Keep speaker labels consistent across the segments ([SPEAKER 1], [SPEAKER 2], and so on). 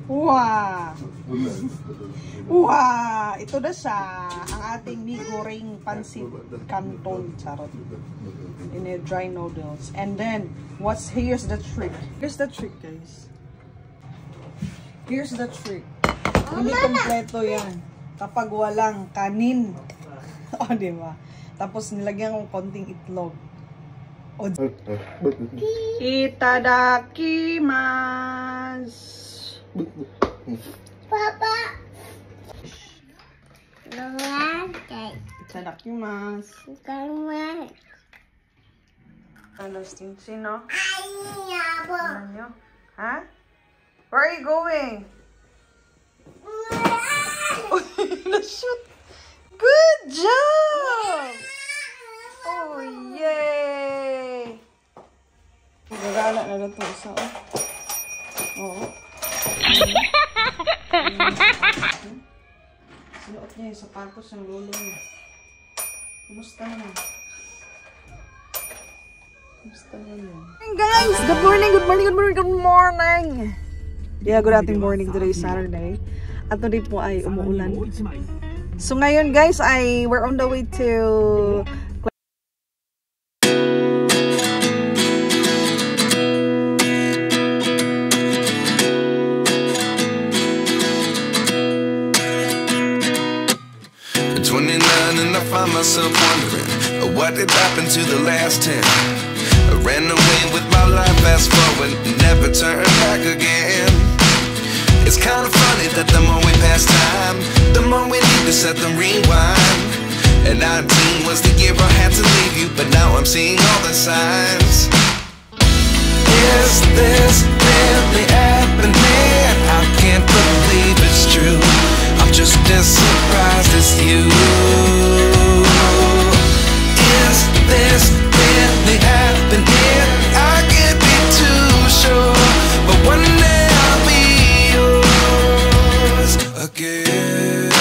[SPEAKER 1] Wow! Wow! Ito na siya. Ang ating mi goreng pancit canton. Charot. In a dry noodles. And then, here's the trick. Here's the trick, guys. Here's the trick. Hindi kompleto yan. Kapag walang kanin. O, diba? Tapos nilagyan ko konting itlog. Itadakimasu.
[SPEAKER 2] Papa.
[SPEAKER 1] Itadakimasu. Ano, stingy, no? Ano? Ha? Where are you going? Shoot! Good job! Oh, yay! Gagala na lang ito isa, oh. Oo. Sinuot niya yung sapatos ng lolo niya. Kumusta naman? Kumusta naman? Hey guys! Good morning! Good morning! Good morning! Good morning! Yeah, good afternoon morning. Today is Saturday. At today po ay umuulan. So ngayon guys, we're on the way to
[SPEAKER 3] myself wondering what did happen to the last 10. I ran away with my life, fast forward, never turn back again. It's kind of funny that the more we pass time, the more we need to set the rewind. And 19 was the year I had to leave you, but now I'm seeing all the signs. Is this really happening? I can't believe it's true. I'm just as surprised as you. Is this really happening? I can't be too sure, but one day I'll be yours again.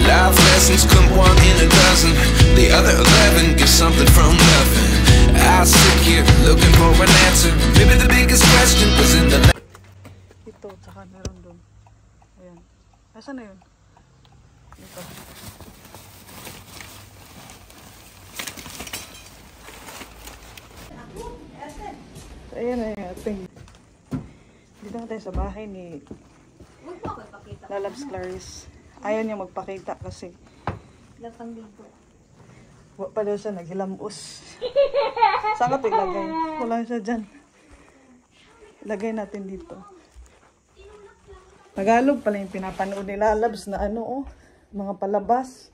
[SPEAKER 3] Life lessons come one in a dozen. The other 11 get something from nothing. I sit here looking for an answer. Maybe the biggest question was in the
[SPEAKER 1] ito, tsaka meron doon. Ayan. Nasaan na yun? Ito. Ayan na yung ating. Dito na tayo sa bahay ni Lalabs Clarice. Ayaw niya magpakita kasi
[SPEAKER 2] Lapang ligo.
[SPEAKER 1] wala pa daw siya naghilamos. Saan ka ito ilagay? Wala siya dyan. Ilagay natin dito. Tagalog pala yung pinapanood ni Lalabs na ano, oh, mga palabas.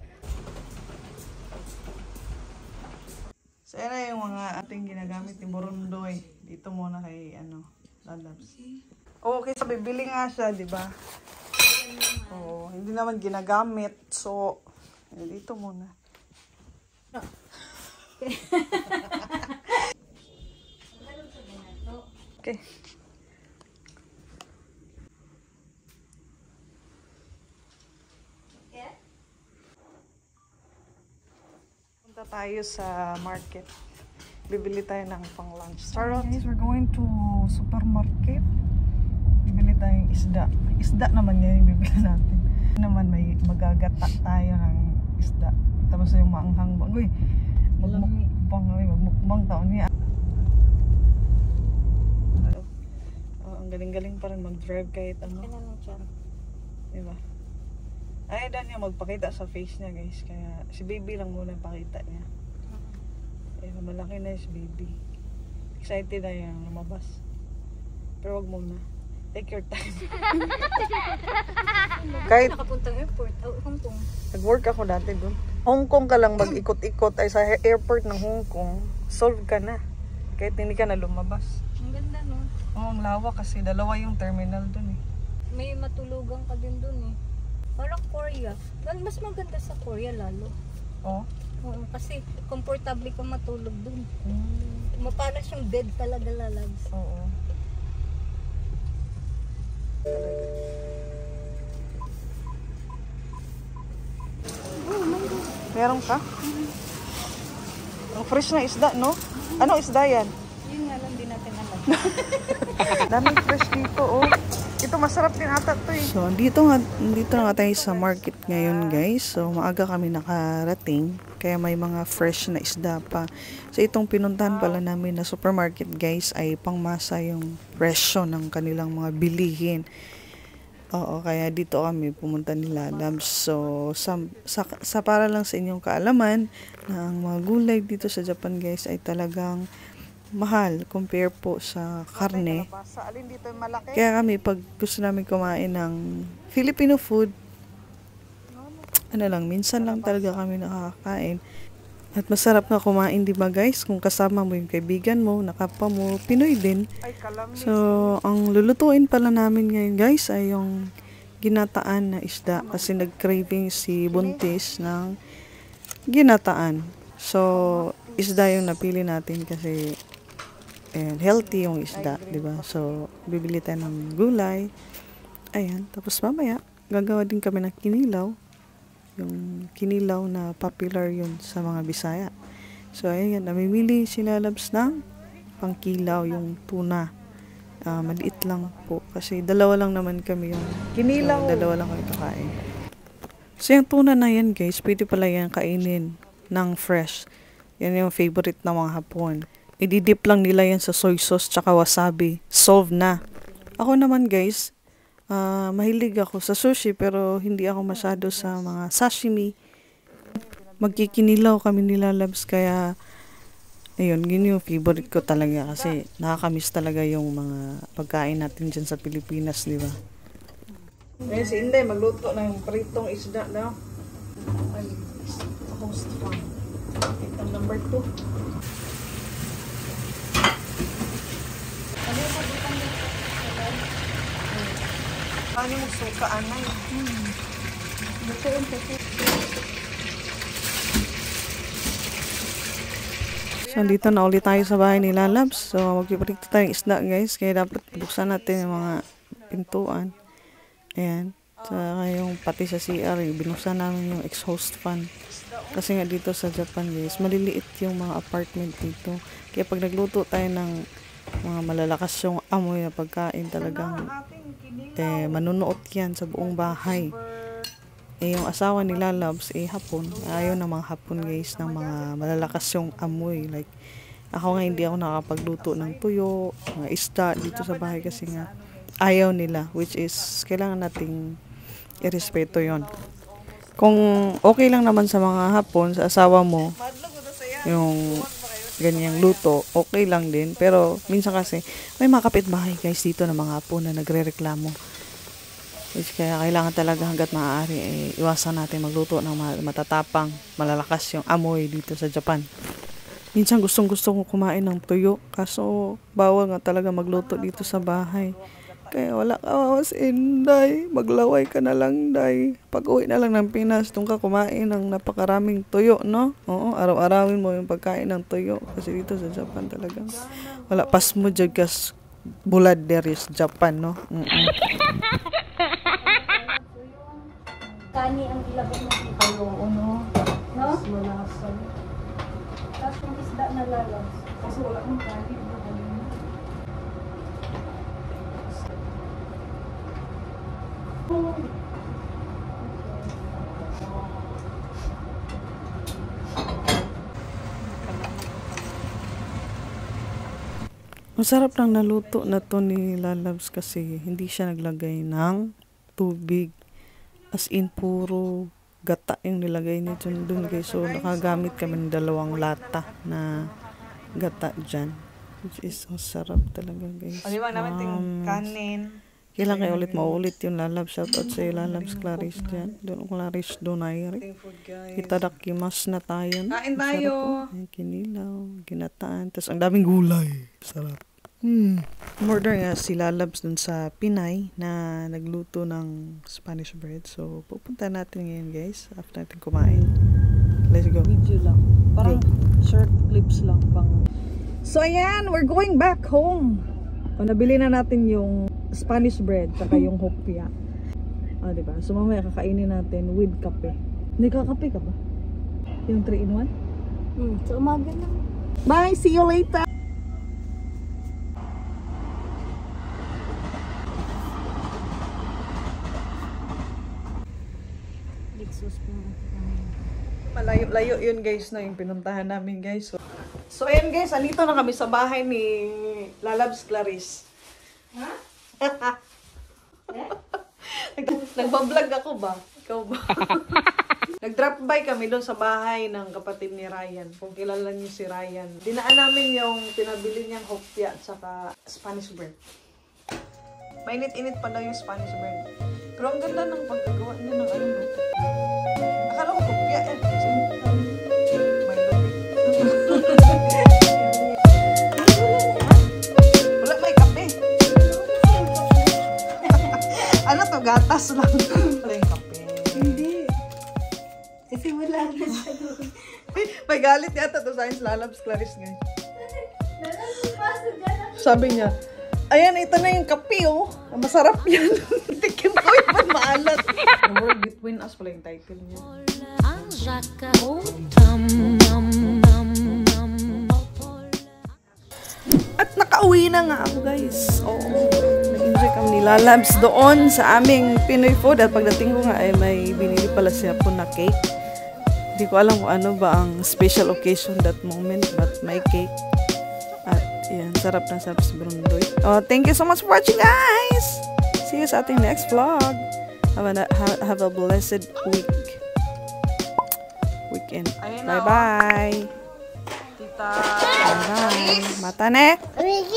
[SPEAKER 1] So, yan yung mga ating ginagamit ni Borundoy. Dito muna kay, ano, Lalabs. Okay, so bibili nga siya, di ba? Oo, hindi naman ginagamit. So, dito muna. Okay. Punta tayo sa market. Bibili tayo ng pang lunch. Charot. Guys, we're going to supermarket. Bibili tayong isda. Isda naman yan yung bibili natin. Naman may magagata tayo ng isda. Tapos yung maanghang bagoy. Magmukbang taon niya. Ang galing-galing pa rin mag-drive kahit ano. Diba? Ay, dan niya magpakita sa face niya, guys. Kaya si baby lang muna pakita niya. Kaya malaki na si baby. Excited na yung lumabas. Pero wag muna. Take your time. Kahit
[SPEAKER 2] Nakapuntang airport, Hong Kong.
[SPEAKER 1] nag-work ako dati doon. Hong Kong ka lang mag-ikot-ikot ay sa airport ng Hong Kong, solve ka na. Kahit hindi ka na lumabas.
[SPEAKER 2] Ang ganda, no?
[SPEAKER 1] Oo, ang lawa kasi dalawa yung terminal doon eh.
[SPEAKER 2] May matulugan ka din dun eh. Parang Korea. Mas maganda sa Korea lalo.
[SPEAKER 1] Oo.
[SPEAKER 2] Oo, kasi komportable ka matulog dun. Para siyang bed talaga, Lalabs.
[SPEAKER 1] Oo. Meron ka? Ang fresh na isda, no? Ano isda yan?
[SPEAKER 2] Yun nga lang din natin alam.
[SPEAKER 1] Daming fresh dito, oh. Ito masarap din ata to eh. So, dito nga tayo sa market ngayon, guys. So, maaga kami nakarating. Kaya may mga fresh na isda pa. So, itong pinuntahan pala namin na supermarket, guys, ay pangmasa yung presyo ng kanilang mga bilihin. Oo, kaya dito kami pumunta nila, Labs. So, sa para lang sa inyong kaalaman, na ang mga gulay dito sa Japan, guys, ay talagang mahal compare po sa karne. Kaya kami, pag gusto namin kumain ng Filipino food, minsan lang talaga kami nakakain. At masarap na kumain, di ba guys? Kung kasama mo yung kaibigan mo, nakapwa mo, Pinoy din. So, ang lulutuin pala namin ngayon guys ay yung ginataan na isda. Kasi nag-craving si Buntis ng ginataan. So, isda yung napili natin kasi healthy yung isda, di ba? So, bibili tayo ng gulay. Ayan, tapos mamaya, gagawa din kami ng kinilaw. Yung kinilaw na popular yun sa mga Bisaya. So, ayan, namimili sila Labs ng pangkilaw, yung tuna. Maliit lang po. Kasi dalawa lang naman kami yung kinilaw. Dalawa lang kami kakain. So, yung tuna na yan, guys, pwede pala yan kainin ng fresh. Yan yung favorite ng mga Hapon. Ididip lang nila yan sa soy sauce tsaka wasabi. Solve na. Ako naman, guys, mahilig ako sa sushi pero hindi ako masyado sa mga sashimi. Magkikinilaw kami nila Labs kaya ayun, yun yung favorite ko talaga kasi nakakamiss talaga yung mga pagkain natin dyan sa Pilipinas, di ba? Ngayon si Inday magluto ng pritong isda na host farm. Itong number 2. Ano yung suka, anay? So, dito na ulit tayo sa bahay nila, Labs. So, magpiprito tayong isda, guys. Kaya dapat buksan natin yung mga pintuan. Ayan. Saka yung pati sa CR, binuksan namin yung exhaust fan. Kasi nga dito sa Japan, guys, maliliit yung mga apartment dito. Kaya pag nagluto tayo ng mga malalakas yung amoy na pagkain, talagang manunuot yan sa buong bahay. Yung asawa nila Labs Hapon. Ayaw ng mga Hapon guys ng mga malalakas yung amoy. Like ako nga hindi ako nakapagluto ng tuyo, mga isda dito sa bahay kasi nga ayaw nila, which is kailangan nating irespeto yon. Kung okay lang naman sa mga Hapon, sa asawa mo yung ganyang luto, okay lang din. Pero minsan kasi may mga kapitbahay guys dito na mga Hapon na nagre-reklamo. Which kaya kailangan talaga hanggat maaari iwasan natin magluto ng matatapang, malalakas yung amoy dito sa Japan. Minsan gustong kong kumain ng tuyo kaso bawal nga talaga magluto dito sa bahay. Kaya wala ka si Inday, maglaway ka na lang Day. Pag uwi na lang ng Pinas, doon ka kumain ng napakaraming tuyo, no? Oo, araw-arawin mo yung pagkain ng tuyo. Kasi dito sa Japan talaga wala pas mo dyan kas bulad there is Japan, no?
[SPEAKER 2] Kani ang ilabot natin kayo, no? No? Wala sa. Tapos yung isda na lalas. Kasi wala mong kani.
[SPEAKER 1] Masarap lang naluto na to ni Lalabs kasi hindi siya naglagay ng tubig. As in, puro gata yung nilagay niya dun guys. So, nakagamit kami ng 2 lata na gata dyan. Which is, sarap talaga guys. Aliwang naman yung kanin. Kailan kayo ulit maulit yung Lalabs. Shoutout sa Lalabs Clarice dyan. Doon Clarice Donaire. Itadakimas na tayo. Kain tayo. Kinilaw, ginataan. Tapos ang daming gulay. Sarap. Order nga si Lalabs dun sa Pinay na nagluto ng Spanish bread. So, pupunta natin ngayon guys after natin kumain. Let's go. Video lang. Parang short clips lang. So, ayan. We're going back home. Nabili na natin yung Spanish bread saka yung hopia. Diba? So, mamaya kakainin natin with kape. Hindi kakape ka ba? Yung 3-in-1?
[SPEAKER 2] Sa umaga lang.
[SPEAKER 1] Bye! See you later!
[SPEAKER 2] Lexus po.
[SPEAKER 1] Malayo-layo yun guys na yung pinuntahan namin guys. So ayan guys, andito na kami sa bahay ni Lalabs Clarice. Ha? Nagbablog ako ba? Ikaw ba? Nag-drop by kami doon sa bahay ng kapatid ni Ryan. Kung kilala niyo si Ryan. Dinaan namin yung pinabili niyang hopya at saka Spanish bird. Mainit-init pa daw yung Spanish bird. Pero ang ganda ng paggagawa niya ng ano. Akala ko hopya eh. May lumi. Wala, may kape. Ano to? Gatas lang. Wala yung kape.
[SPEAKER 2] Hindi. Kasi wala na siya doon.
[SPEAKER 1] May galit yata to sa Lalabs Clarice ngayon.
[SPEAKER 2] Pasok dyan.
[SPEAKER 1] Sabi niya, ayan, ito na yung kape, oh. Masarap yan. Tikim ko yung maalat. The World Between Us pala yung title niya. At nakauwi na nga ako, guys. Oo. Nag-enjoy kami ni Lalabs doon sa aming Pinoy food. At pagdating ko nga, ay may binili pala siya po na cake. Hindi ko alam kung ano ba ang special occasion that moment, but may cake. At yan, sarap na sarap si Brundoy. Oh, thank you so much for watching, guys! See you sa ating next vlog. Have a blessed weekend. Bye-bye! Tita! Bye-bye! Mata ne!